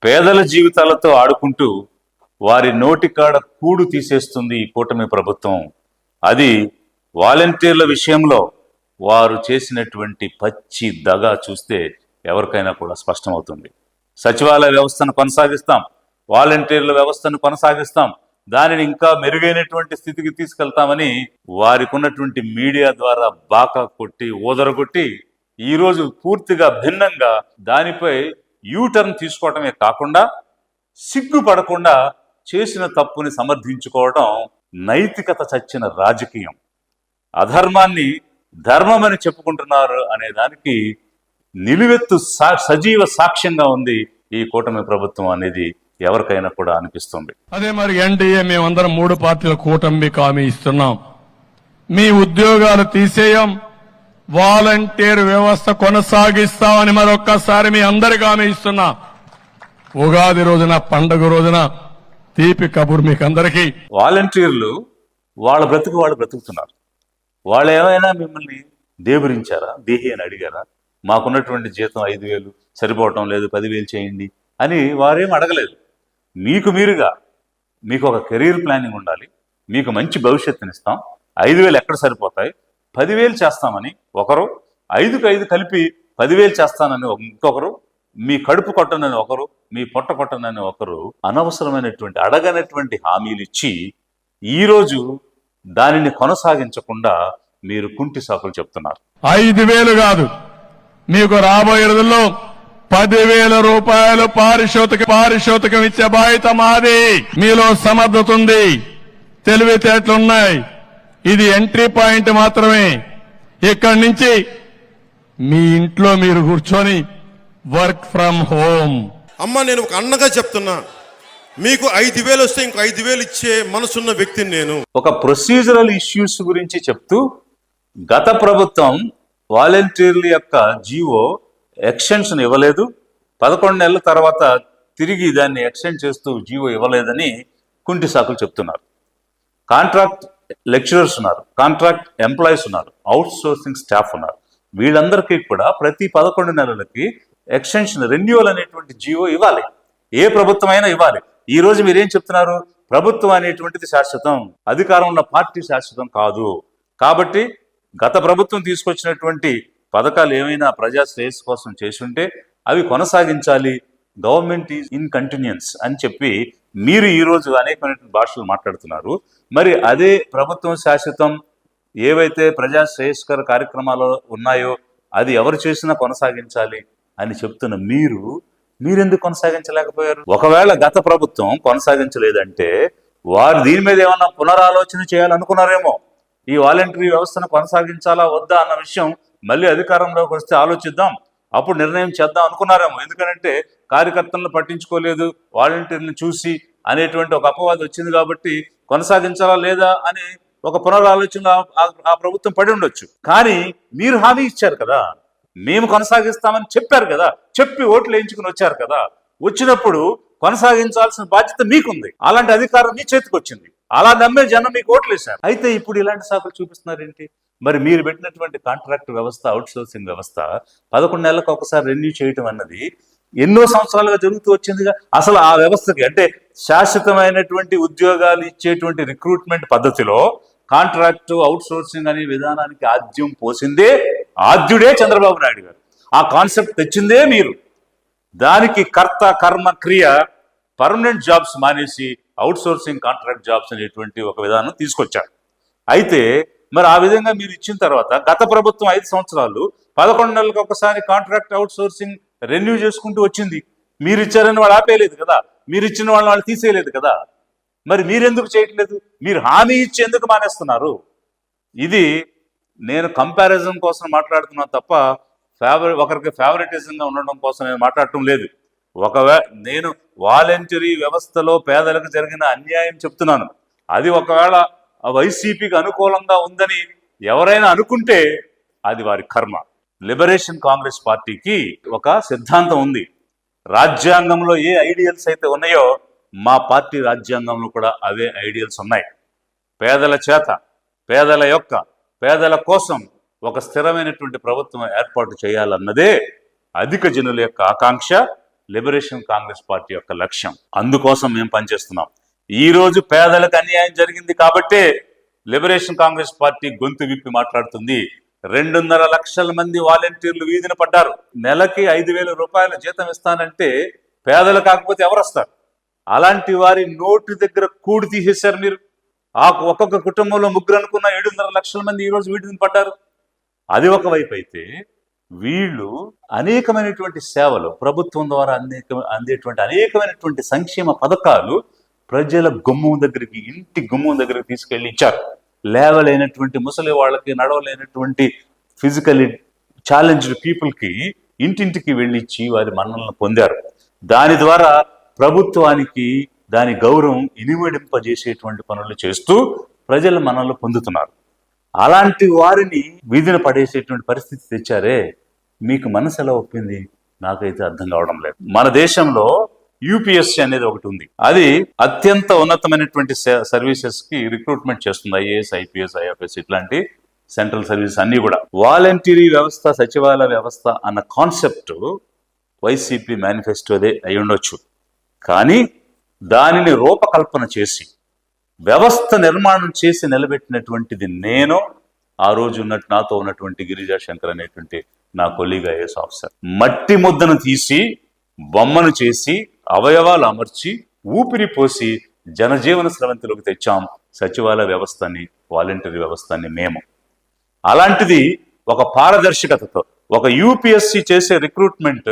పేదల జీవితాలతో ఆడుకుంటూ వారి నోటికాడ కూడు తీసేస్తుంది ఈ కూటమి ప్రభుత్వం. అది వాలంటీర్ల విషయంలో వారు చేసినటువంటి పచ్చి దగా చూస్తే ఎవరికైనా కూడా స్పష్టమవుతుంది. సచివాలయ వ్యవస్థను కొనసాగిస్తాం, వాలంటీర్ల వ్యవస్థను కొనసాగిస్తాం, దానిని ఇంకా మెరుగైనటువంటి స్థితికి తీసుకెళ్తామని వారికి ఉన్నటువంటి మీడియా ద్వారా బాకా కొట్టి ఊదరగొట్టి ఈరోజు పూర్తిగా భిన్నంగా దానిపై యూటర్న్ తీసుకోవటమే కాకుండా సిగ్గుపడకుండా చేసిన తప్పుని సమర్థించుకోవడం నైతికత చచ్చిన రాజకీయం. అధర్మాన్ని ధర్మమని చెప్పుకుంటున్నారు అనే దానికి నిలువెత్తు సజీవ సాక్ష్యంగా ఉంది ఈ కూటమి ప్రభుత్వం అనేది ఎవరికైనా కూడా అనిపిస్తుంది. అదే మరి ఎన్డీఏ మేమందరం 3 పార్టీల కూటమికి హామీ ఇస్తున్నాం. మీ ఉద్యోగాలు తీసేయం, వాలంటీర్ వ్యవస్థ కొనసాగిస్తామని మరొక్కసారి మీ అందరికీ హామీ ఇస్తున్నా. ఉగాది రోజున, పండుగ రోజున తీపి కబుర్ మీకు అందరికీ. వాలంటీర్లు వాళ్ళ బ్రతుకు వాళ్ళు బ్రతుకుతున్నారు. వాళ్ళు ఏమైనా మిమ్మల్ని దేబురించారా, దేహి అని అడిగారా? మాకున్నటువంటి జీతం 5,000 సరిపోవటం లేదు, 10,000 చేయండి అని వారేం అడగలేదు. మీకు మీరుగా మీకు ఒక కెరీర్ ప్లానింగ్ ఉండాలి, మీకు మంచి భవిష్యత్తునిస్తాం, 5,000 ఎక్కడ సరిపోతాయి, 10,000 చేస్తామని ఒకరు, 5కు 5 కలిపి 10,000 చేస్తానని ఇంకొకరు, మీ కడుపు కొట్టనని ఒకరు, మీ పొట్ట కొట్టనని ఒకరు అనవసరమైనటువంటి అడగనటువంటి హామీలు ఇచ్చి ఈరోజు దానిని కొనసాగించకుండా మీరు కుంటి సాకులు చెప్తున్నారు. 5,000 కాదు, మీకు రాబోయే రోజుల్లో 10,000 రూపాయలు పారితోషికం ఇచ్చే బాధ్యత మాది. మీలో సమర్థత ఉంది, తెలివితేటలున్నాయి. ఇది ఎంట్రీ పాయింట్ మాత్రమే. ఇక్కడి నుంచి మీ ఇంట్లో మీరు కూర్చొని వర్క్ ఫ్రమ్ హోమ్. అమ్మ, నేను ఒక అన్నగా చెప్తున్నా, మీకు 5,000 వస్తే ఇంకో 5,000 ఇచ్చే మనసున్న వ్యక్తిని నేను. ఒక ప్రొసీజరల్ ఇష్యూస్ గురించి చెప్తూ గత ప్రభుత్వం వాలంటీర్ల యొక్క జీవో ఎక్స్టెన్షన్ ఇవ్వలేదు, 11 నెలల తర్వాత తిరిగి దాన్ని ఎక్స్టెండ్ చేస్తూ జీవో ఇవ్వలేదని కుంటి సాకులు చెప్తున్నారు. కాంట్రాక్ట్ లెక్చరర్స్ ఉన్నారు, కాంట్రాక్ట్ ఎంప్లాయీస్ ఉన్నారు, అవుట్ సోర్సింగ్ స్టాఫ్ ఉన్నారు. వీళ్ళందరికీ కూడా ప్రతి 11 నెలలకి ఎక్స్టెన్షన్, రెన్యువల్ అనేటువంటి జీవో ఇవ్వాలి. ఏ ప్రభుత్వం అయినా ఇవ్వాలి. ఈ రోజు మీరేం చెప్తున్నారు? ప్రభుత్వం అనేటువంటిది శాశ్వతం, అధికారం ఉన్న పార్టీ శాశ్వతం కాదు. కాబట్టి గత ప్రభుత్వం తీసుకొచ్చినటువంటి పథకాలు ఏమైనా ప్రజా శ్రేయస్సు కోసం చేసుంటే అవి కొనసాగించాలి, గవర్నమెంట్ ఈజ్ ఇన్ కంటిన్యూన్స్ అని చెప్పి మీరు ఈరోజు అనేకమైన భాషలు మాట్లాడుతున్నారు. మరి అదే ప్రభుత్వం శాశ్వతం, ఏవైతే ప్రజా శ్రేయస్కర కార్యక్రమాలు ఉన్నాయో అది ఎవరు చేసినా కొనసాగించాలి అని చెప్తున్న మీరెందుకు కొనసాగించలేకపోయారు? ఒకవేళ గత ప్రభుత్వం కొనసాగించలేదంటే వారు దీని మీద ఏమన్నా పునరాలోచన చేయాలనుకున్నారేమో. ఈ వాలంటరీ వ్యవస్థను కొనసాగించాలా వద్దా అన్న విషయం మళ్ళీ అధికారంలోకి వస్తే ఆలోచిద్దాం, అప్పుడు నిర్ణయం చేద్దాం అనుకున్నారేమో. ఎందుకంటే కార్యకర్తలను పట్టించుకోలేదు, వాలంటీర్ని చూసి అనేటువంటి ఒక అపవాదం వచ్చింది కాబట్టి కొనసాగించాలా లేదా అని ఒక పునరాలోచన ఆ ప్రభుత్వం పడి ఉండొచ్చు. కానీ మీరు హామీ ఇచ్చారు కదా, మేము కొనసాగిస్తామని చెప్పారు కదా, చెప్పి ఓట్లు వేయించుకుని వచ్చారు కదా, వచ్చినప్పుడు కొనసాగించాల్సిన బాధ్యత మీకుంది. అలాంటి అధికారం మీ చేతికి వచ్చింది, అలా నమ్మే జనం మీకు ఓట్లు వేశారు. అయితే ఇప్పుడు ఇలాంటి సాకులు చూపిస్తున్నారేంటి? మరి మీరు పెట్టినటువంటి కాంట్రాక్ట్ వ్యవస్థ, అవుట్ సోర్సింగ్ వ్యవస్థ 11 నెలలకు ఒకసారి రెన్యూ చేయటం అన్నది ఎన్నో సంవత్సరాలుగా జరుగుతూ వచ్చిందిగా. అసలు ఆ వ్యవస్థకి అంటే శాశ్వతమైనటువంటి ఉద్యోగాలు ఇచ్చేటువంటి రిక్రూట్మెంట్ పద్ధతిలో కాంట్రాక్ట్, అవుట్ సోర్సింగ్ అనే విధానానికి ఆద్యం పోసిందే ఆద్యుడే చంద్రబాబు నాయుడు గారు. ఆ కాన్సెప్ట్ తెచ్చిందే మీరు. దానికి కర్త కర్మ క్రియ పర్మనెంట్ జాబ్స్ మానేసి అవుట్ సోర్సింగ్, కాంట్రాక్ట్ జాబ్స్ అనేటువంటి ఒక విధానం తీసుకొచ్చారు. అయితే మరి ఆ విధంగా మీరు ఇచ్చిన తర్వాత గత ప్రభుత్వం 5 సంవత్సరాలు 11 నెలలకు ఒకసారి కాంట్రాక్ట్, అవుట్ సోర్సింగ్ రెన్యూ చేసుకుంటూ వచ్చింది. మీరు ఇచ్చారని వాళ్ళు ఆపేయలేదు కదా, మీరు ఇచ్చిన వాళ్ళు తీసేయలేదు కదా. మరి మీరెందుకు చేయట్లేదు? మీరు హామీ ఇచ్చి ఎందుకు మానేస్తున్నారు? ఇది నేను కంపారిజన్ కోసం మాట్లాడుతున్నాను తప్ప ఒకరికి ఫేవరెటిజంగా ఉండడం కోసం నేను మాట్లాడటం లేదు. నేను వాలంటరీ వ్యవస్థలో పేదలకు జరిగిన అన్యాయం చెప్తున్నాను. అది ఒకవేళ వైసీపీకి అనుకూలంగా ఉందని ఎవరైనా అనుకుంటే అది వారి కర్మ. లిబరేషన్ కాంగ్రెస్ పార్టీకి ఒక సిద్ధాంతం ఉంది. రాజ్యాంగంలో ఏ ఐడియల్స్ అయితే ఉన్నాయో మా పార్టీ రాజ్యాంగంలో కూడా అవే ఐడియల్స్ ఉన్నాయి. పేదల చేత, పేదల కోసం ఒక స్థిరమైనటువంటి ప్రభుత్వం ఏర్పాటు చేయాలన్నదే అధిక జనుల యొక్క ఆకాంక్ష. లిబరేషన్ కాంగ్రెస్ పార్టీ యొక్క లక్ష్యం. అందుకోసం మేము పనిచేస్తున్నాం. ఈ రోజు పేదలకు అన్యాయం జరిగింది కాబట్టే లిబరేషన్ కాంగ్రెస్ పార్టీ గొంతు విప్పి మాట్లాడుతుంది. 2.5 లక్షల మంది వాలంటీర్లు వీధిన పడ్డారు. నెలకి 5,000 రూపాయల జీతం ఇస్తానంటే పేదలు కాకపోతే ఎవరు వస్తారు? అలాంటి వారి నోటి దగ్గర కూడి తీసేశారు మీరు. ఆ ఒక్కొక్క కుటుంబంలో 3 అనుకున్న 7.5 లక్షల మంది ఈ రోజు వీధిన పడ్డారు. అది ఒకవైపు అయితే, వీళ్ళు అనేకమైనటువంటి సేవలు ప్రభుత్వం ద్వారా అందేటువంటి అనేకమైనటువంటి సంక్షేమ పథకాలు ప్రజల గుమ్మం దగ్గరికి, ఇంటి గుమ్మం దగ్గరికి తీసుకెళ్లి ఇచ్చారు. లేవలేనటువంటి ముసలి వాళ్ళకి, నడవలేనటువంటి ఫిజికలీ ఛాలెంజ్డ్ పీపుల్కి ఇంటింటికి వెళ్ళి ఇచ్చి వారి మన్నలను పొందారు. దాని ద్వారా ప్రభుత్వానికి దాని గౌరవం ఇనుమడింపజేసేటువంటి పనులు చేస్తూ ప్రజల మన్నలు పొందుతున్నారు. అలాంటి వారిని వీధిన పడేసేటువంటి పరిస్థితి తెచ్చారే, మీకు మనసు ఎలా ఒప్పింది? నాకైతే అర్థం కావడం లేదు. మన దేశంలో యూపీఎస్సీ అనేది ఒకటి ఉంది. అది అత్యంత ఉన్నతమైనటువంటి సర్వీసెస్ కి రిక్రూట్మెంట్ చేస్తుంది. ఐఏఎస్, ఐపీఎస్, ఐఎఫ్ఎస్ ఇట్లాంటి సెంట్రల్ సర్వీసెస్ అన్ని కూడా. వాలంటీరీ వ్యవస్థ, సచివాలయ వ్యవస్థ అన్న కాన్సెప్ట్ వైసీపీ మేనిఫెస్టోదే అయి ఉండొచ్చు. కానీ దానిని రూపకల్పన చేసి వ్యవస్థ నిర్మాణం చేసి నిలబెట్టినటువంటిది నేను, ఆ రోజు నాతో ఉన్నటువంటి గిరిజా శంకర్ అనేటువంటి నా కొలీగ్ ఐఏఎస్ ఆఫీసర్. మట్టి ముద్దను తీసి బొమ్మను చేసి అవయవాలు అమర్చి ఊపిరి పోసి జనజీవన స్రవంతిలోకి తెచ్చాం సచివాలయ వ్యవస్థని, వాలంటీర్ వ్యవస్థని మేము. అలాంటిది ఒక పారదర్శకతతో ఒక యూపీఎస్సీ చేసే రిక్రూట్మెంట్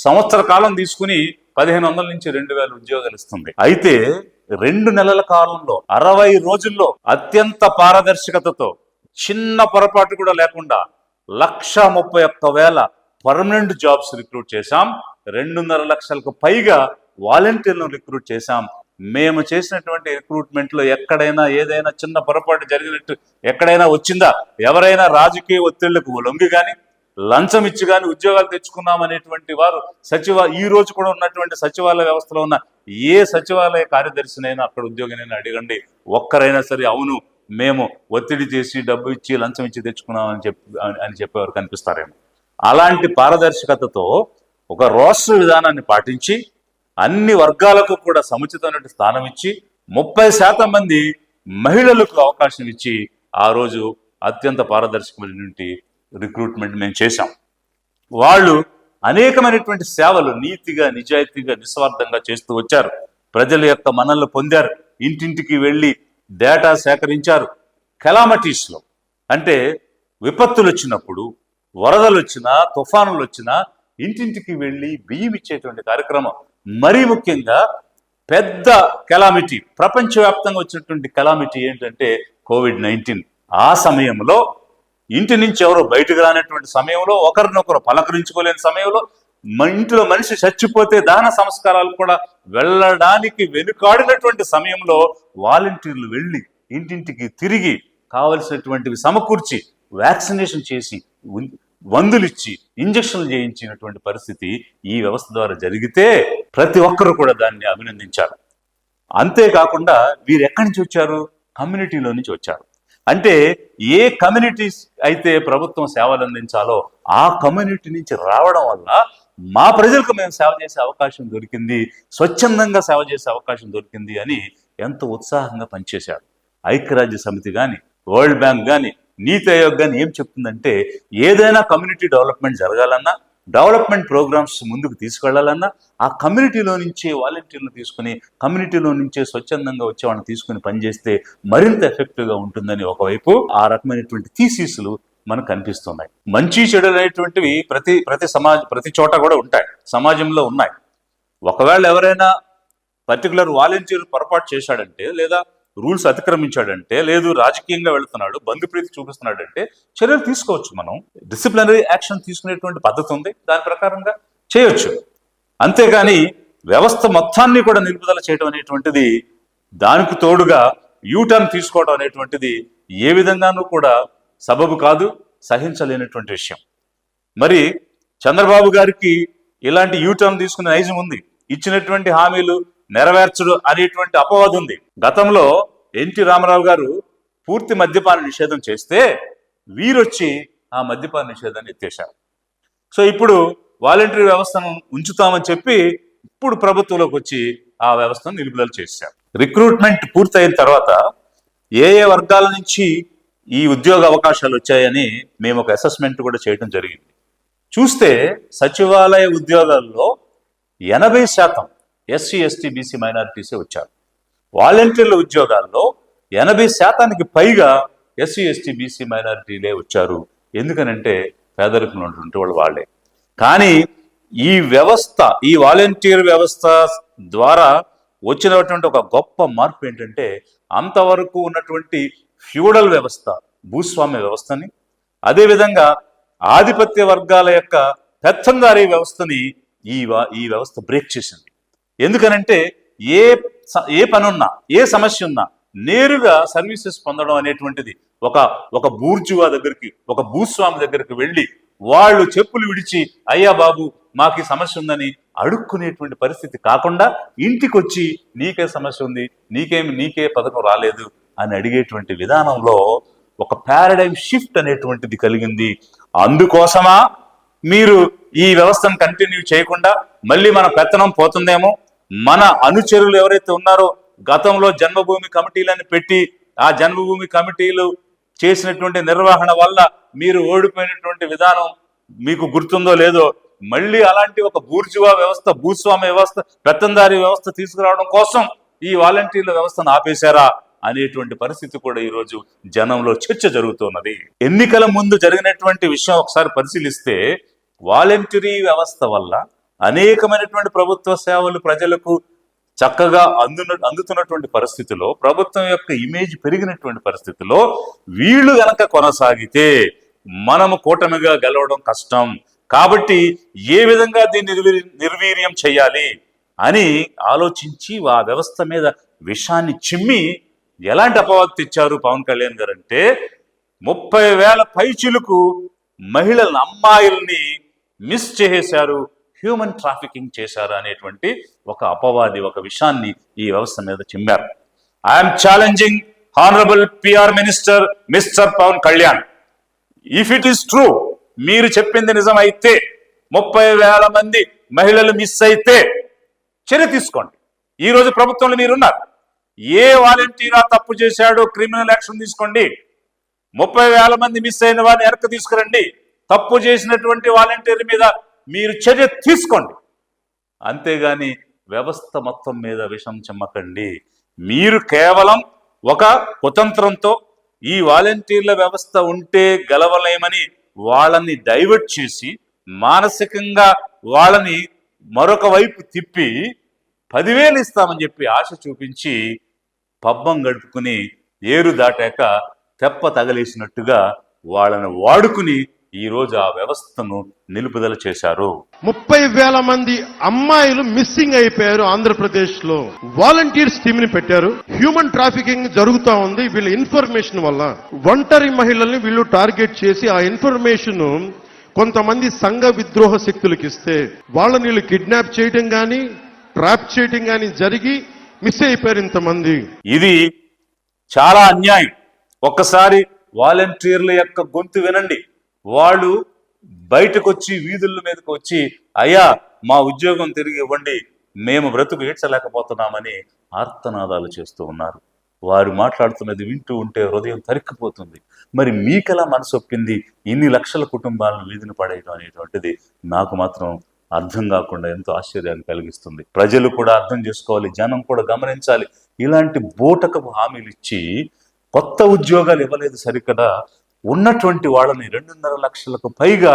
సంవత్సర కాలం తీసుకుని 1,500 నుంచి 2,000 ఉద్యోగాలు ఇస్తుంది. అయితే 2 నెలల కాలంలో 60 రోజుల్లో అత్యంత పారదర్శకతతో చిన్న పొరపాటు కూడా లేకుండా 1,31,000 పర్మనెంట్ జాబ్స్ రిక్రూట్ చేశాం. 2.5 లక్షలకు పైగా వాలంటీర్లను రిక్రూట్ చేశాం. మేము చేసినటువంటి రిక్రూట్మెంట్ లో ఎక్కడైనా ఏదైనా చిన్న పొరపాటు జరిగినట్టు ఎక్కడైనా వచ్చిందా? ఎవరైనా రాజకీయ ఒత్తిళ్లకు లొంగి కానీ, లంచం ఇచ్చి కానీ ఉద్యోగాలు తెచ్చుకున్నాం అనేటువంటి వారు ఈ రోజు కూడా ఉన్నటువంటి సచివాలయ వ్యవస్థలో ఉన్న ఏ సచివాలయ కార్యదర్శినైనా, అక్కడ ఉద్యోగినైనా అడగండి, ఒక్కరైనా సరే అవును మేము ఒత్తిడి చేసి డబ్బు ఇచ్చి లంచం ఇచ్చి తెచ్చుకున్నాం అని చెప్పేవారు కనిపిస్తారేమో. అలాంటి పారదర్శకతతో ఒక రోస్టర్ విధానాన్ని పాటించి అన్ని వర్గాలకు కూడా సముచితమైన స్థానం ఇచ్చి 30% మంది మహిళలకు అవకాశం ఇచ్చి ఆ రోజు అత్యంత పారదర్శకమైనటువంటి రిక్రూట్మెంట్ మేము చేశాం. వాళ్ళు అనేకమైనటువంటి సేవలు నీతిగా, నిజాయితీగా, నిస్వార్థంగా చేస్తూ వచ్చారు. ప్రజల యొక్క మన్ననలు పొందారు. ఇంటింటికి వెళ్ళి డేటా సేకరించారు. కెలామిటీస్లో అంటే విపత్తులు వచ్చినప్పుడు, వరదలు వచ్చినా, తుఫానులు వచ్చినా ఇంటింటికి వెళ్ళి బియ్యం ఇచ్చేటువంటి కార్యక్రమం. మరీ ముఖ్యంగా పెద్ద కెలామిటీ, ప్రపంచవ్యాప్తంగా వచ్చినటువంటి కెలామిటీ ఏంటంటే కోవిడ్-19. ఆ సమయంలో ఇంటి నుంచి ఎవరో బయటకు రానటువంటి సమయంలో, ఒకరినొకరు పలకరించుకోలేని సమయంలో, ఇంట్లో మనిషి చచ్చిపోతే దహన సంస్కారాలు కూడా వెళ్ళడానికి వెనుకాడినటువంటి సమయంలో వాలంటీర్లు వెళ్ళి ఇంటింటికి తిరిగి కావలసినటువంటివి సమకూర్చి వ్యాక్సినేషన్ చేసి మందులు ఇచ్చి ఇంజక్షన్లు చేయించినటువంటి పరిస్థితి ఈ వ్యవస్థ ద్వారా జరిగితే ప్రతి ఒక్కరు కూడా దాన్ని అభినందించారు. అంతేకాకుండా వీరు ఎక్కడి నుంచి వచ్చారు? కమ్యూనిటీలో నుంచి వచ్చారు. అంటే ఏ కమ్యూనిటీస్ అయితే ప్రభుత్వం సేవలు అందించాలో ఆ కమ్యూనిటీ నుంచి రావడం వల్ల మా ప్రజలకు మేము సేవ చేసే అవకాశం దొరికింది, స్వచ్ఛందంగా సేవ చేసే అవకాశం దొరికింది అని ఎంతో ఉత్సాహంగా పనిచేశారు. ఐక్యరాజ్య సమితి కానీ, వరల్డ్ బ్యాంక్ కానీ, నీతి ఆయోగ్ కానీ ఏం చెప్తుందంటే ఏదైనా కమ్యూనిటీ డెవలప్మెంట్ జరగాలన్నా, డెవలప్మెంట్ ప్రోగ్రామ్స్ ముందుకు తీసుకెళ్లాలన్నా ఆ కమ్యూనిటీలో నుంచే వాలంటీర్లు తీసుకుని, కమ్యూనిటీలో నుంచే స్వచ్ఛందంగా వచ్చే వాళ్ళని తీసుకుని పనిచేస్తే మరింత ఎఫెక్టివ్గా ఉంటుందని ఒకవైపు ఆ రకమైనటువంటి థీసిస్లు మనకు కనిపిస్తున్నాయి. మంచి చెడు అనేటువంటివి ప్రతి చోట కూడా ఉంటాయి, సమాజంలో ఉన్నాయి. ఒకవేళ ఎవరైనా పర్టికులర్ వాలంటీర్ పొరపాటు చేశాడంటే, లేదా రూల్స్ అతిక్రమించాడంటే, లేదు రాజకీయంగా వెళుతున్నాడు, బంధుప్రీతి చూపిస్తున్నాడంటే చర్యలు తీసుకోవచ్చు. మనం డిసిప్లినరీ యాక్షన్ తీసుకునేటువంటి పద్ధతి ఉంది, దాని ప్రకారంగా చేయొచ్చు. అంతేగాని వ్యవస్థ మొత్తాన్ని కూడా నిలుపుదల చేయడం అనేటువంటిది, దానికి తోడుగా యూటర్న్ తీసుకోవడం అనేటువంటిది ఏ విధంగానూ కూడా సబబు కాదు, సహించలేనటువంటి విషయం. మరి చంద్రబాబు గారికి ఇలాంటి యూటర్న్ తీసుకునే నైజం ఉంది, ఇచ్చినటువంటి హామీలు నెరవేర్చడు అనేటువంటి అపవాదం ఉంది. గతంలో ఎన్టీ రామారావు గారు పూర్తి మద్యపాన నిషేధం చేస్తే వీరొచ్చి ఆ మద్యపాన నిషేధాన్ని ఎత్తేశారు. సో ఇప్పుడు వాలంటరీ వ్యవస్థను ఉంచుతామని చెప్పి ఇప్పుడు ప్రభుత్వంలోకి వచ్చి ఆ వ్యవస్థను నిలుపుదల చేశారు. రిక్రూట్మెంట్ పూర్తయిన తర్వాత ఏ ఏ వర్గాల నుంచి ఈ ఉద్యోగ అవకాశాలు వచ్చాయని మేము ఒక అసెస్మెంట్ కూడా చేయడం జరిగింది. చూస్తే సచివాలయ ఉద్యోగాల్లో 80% ఎస్సీ ఎస్టీ బీసీ మైనారిటీసే వచ్చారు. వాలంటీర్ల ఉద్యోగాల్లో 80%కి పైగా ఎస్సీ ఎస్టీ బీసీ మైనారిటీలే వచ్చారు. ఎందుకనంటే పేదరికంలో ఉన్నటువంటి వాళ్ళు వాళ్ళే. కానీ ఈ వ్యవస్థ, ఈ వాలంటీర్ వ్యవస్థ ద్వారా వచ్చినటువంటి ఒక గొప్ప మార్పు ఏంటంటే, అంతవరకు ఉన్నటువంటి ఫ్యూడల్ వ్యవస్థ, భూస్వామ్య వ్యవస్థని, అదేవిధంగా ఆధిపత్య వర్గాల యొక్క పెత్తందారీ వ్యవస్థని ఈ వ్యవస్థ బ్రేక్ చేసింది. ఎందుకనంటే ఏ పనున్నా, ఏ సమస్య ఉన్నా నేరుగా సర్వీసెస్ పొందడం అనేటువంటిది ఒక బూర్జువా దగ్గరికి, ఒక భూస్వామి దగ్గరికి వెళ్ళి వాళ్ళు చెప్పులు విడిచి అయ్యా బాబు మాకు ఈ సమస్య ఉందని అడుక్కునేటువంటి పరిస్థితి కాకుండా, ఇంటికి వచ్చి నీకే సమస్య ఉంది, నీకే పథకం రాలేదు అని అడిగేటువంటి విధానంలో ఒక పారాడైమ్ షిఫ్ట్ అనేటువంటిది కలిగింది. అందుకోసమా మీరు ఈ వ్యవస్థను కంటిన్యూ చేయకుండా మళ్ళీ మన పెత్తనం పోతుందేమో, మన అనుచరులు ఎవరైతే ఉన్నారో గతంలో జన్మభూమి కమిటీలను పెట్టి ఆ జన్మభూమి కమిటీలు చేసినటువంటి నిర్వహణ వల్ల మీరు ఓడిపోయినటువంటి విధానం మీకు గుర్తుందో లేదో, మళ్ళీ అలాంటి ఒక బూర్జువా వ్యవస్థ, భూస్వామ్య వ్యవస్థ, పెత్తందారీ వ్యవస్థ తీసుకురావడం కోసం ఈ వాలంటీర్ల వ్యవస్థను ఆపేశారా అనేటువంటి పరిస్థితి కూడా ఈరోజు జనంలో చర్చ జరుగుతున్నది. ఎన్నికల ముందు జరిగినటువంటి విషయం ఒకసారి పరిశీలిస్తే, వాలంటరీ వ్యవస్థ వల్ల అనేకమైనటువంటి ప్రభుత్వ సేవలు ప్రజలకు చక్కగా అందుతున్నటువంటి పరిస్థితిలో, ప్రభుత్వం యొక్క ఇమేజ్ పెరిగినటువంటి పరిస్థితిలో వీళ్ళు గనక కొనసాగితే మనము కూటమిగా గెలవడం కష్టం. కాబట్టి ఏ విధంగా దీన్ని నిర్వీర్యం చేయాలి అని ఆలోచించి ఆ వ్యవస్థ మీద విషాన్ని చిమ్మి ఎలాంటి అపవాదు తెచ్చారు పవన్ కళ్యాణ్ గారు అంటే, 30,000 పైచిలకు మహిళలను, అమ్మాయిల్ని మిస్ చేసేశారు, హ్యూమన్ ట్రాఫికింగ్ చేశారు అనేటువంటి ఒక అపవాది, ఒక విషయాన్ని ఈ వ్యవస్థ మీద చిమ్మారు. I'm challenging honourable PR minister mister Pawan Kalyan, if it is true, మీరు చెప్పింది నిజమైతే, 30,000 మంది మహిళలు మిస్ అయితే చర్య తీసుకోండి. ఈ రోజు ప్రభుత్వంలో మీరున్నారు. ఏ వాలంటీరా తప్పు చేశాడో క్రిమినల్ యాక్షన్ తీసుకోండి. 30,000 మంది మిస్ అయిన వారిని వెనక్కి తీసుకురండి. తప్పు చేసినటువంటి వాలంటీర్ మీద మీరు చర్య తీసుకోండి. అంతేగాని వ్యవస్థ మొత్తం మీద విషం చెమ్మకండి. మీరు కేవలం ఒక కుతంత్రంతో ఈ వాలంటీర్ల వ్యవస్థ ఉంటే గెలవలేమని వాళ్ళని డైవర్ట్ చేసి, మానసికంగా వాళ్ళని మరొక వైపు తిప్పి 10,000 ఇస్తామని చెప్పి ఆశ చూపించి పబ్బం గడుపుకుని ఏరు దాటాక తెప్ప తగలేసినట్టుగా వాళ్ళని వాడుకుని ఈ రోజు ఆ వ్యవస్థను నిలుపుదల చేశారు. 30,000 మంది అమ్మాయిలు మిస్సింగ్ అయిపోయారు. ఆంధ్రప్రదేశ్ లో వాలంటీర్స్ టీమ్ ని పెట్టారు. హ్యూమన్ ట్రాఫికింగ్ జరుగుతా ఉంది. వీళ్ళ ఇన్ఫర్మేషన్ వల్ల ఒంటరి మహిళల్ని వీళ్ళు టార్గెట్ చేసి ఆ ఇన్ఫర్మేషన్ కొంతమంది సంఘ విద్రోహ శక్తులకు ఇస్తే వాళ్ళని వీళ్ళు కిడ్నాప్ చేయడం గాని, ట్రాప్ చేయడం గాని జరిగి మిస్ అయిపోయారు ఇంతమంది. ఇది చాలా అన్యాయం. ఒక్కసారి వాలంటీర్ల యొక్క గొంతు వినండి. వాళ్ళు బయటకు వచ్చి, వీధుల మీదకి వచ్చి అయ్యా మా ఉద్యోగం తిరిగి ఇవ్వండి, మేము బ్రతుకు ఏడ్చలేకపోతున్నామని ఆర్తనాదాలు చేస్తూ ఉన్నారు. వారు మాట్లాడుతున్నది వింటూ ఉంటే హృదయం తరిక్కిపోతుంది. మరి మీకెలా మనసొప్పింది ఇన్ని లక్షల కుటుంబాలను వీధిని పడేయడం అనేటువంటిది నాకు మాత్రం అర్థం కాకుండా ఎంతో ఆశ్చర్యాన్ని కలిగిస్తుంది. ప్రజలు కూడా అర్థం చేసుకోవాలి, జనం కూడా గమనించాలి. ఇలాంటి బూటకపు హామీలు ఇచ్చి కొత్త ఉద్యోగాలు ఇవ్వలేదు సరికదా, ఉన్నటువంటి వాళ్ళని 2.5 లక్షలకు పైగా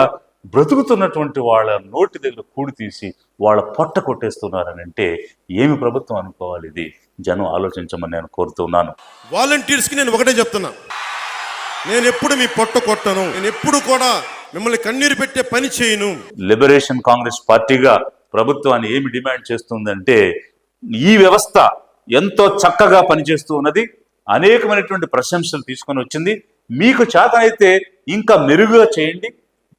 బ్రతుకుతున్నటువంటి వాళ్ళ నోటి దగ్గర కూడి తీసి వాళ్ళ పొట్ట కొట్టేస్తున్నారని అంటే ఏమి ప్రభుత్వం అనుకోవాలి? ఇది జనం ఆలోచించమని నేను కోరుతున్నాను. వాలంటీర్స్కి నేను ఒకటే చెప్తున్నా, నేను ఎప్పుడు మీ పొట్ట కొట్టను, నేను ఎప్పుడు కూడా మిమ్మల్ని కన్నీరు పెట్టే పని చేయను. లిబరేషన్ కాంగ్రెస్ పార్టీగా ప్రభుత్వాన్ని ఏమి డిమాండ్ చేస్తుందంటే, ఈ వ్యవస్థ ఎంతో చక్కగా పనిచేస్తూ ఉన్నది, అనేకమైనటువంటి ప్రశంసలు తీసుకొని వచ్చింది. మీకు చేతనైతే ఇంకా మెరుగుగా చేయండి,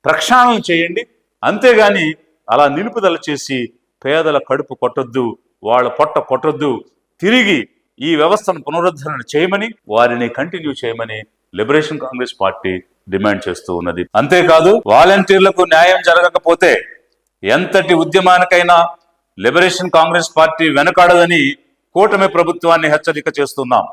ప్రక్షాళన చేయండి. అంతేగాని అలా నిలుపుదల చేసి పేదల కడుపు కొట్టొద్దు, వాళ్ళ పొట్ట కొట్టొద్దు. తిరిగి ఈ వ్యవస్థను పునరుద్ధరణ చేయమని, వారిని కంటిన్యూ చేయమని లిబరేషన్ కాంగ్రెస్ పార్టీ డిమాండ్ చేస్తూ ఉన్నది. అంతేకాదు, వాలంటీర్లకు న్యాయం జరగకపోతే ఎంతటి ఉద్యమానికైనా లిబరేషన్ కాంగ్రెస్ పార్టీ వెనకాడదని కూటమి ప్రభుత్వాన్ని హెచ్చరిక చేస్తున్నాం.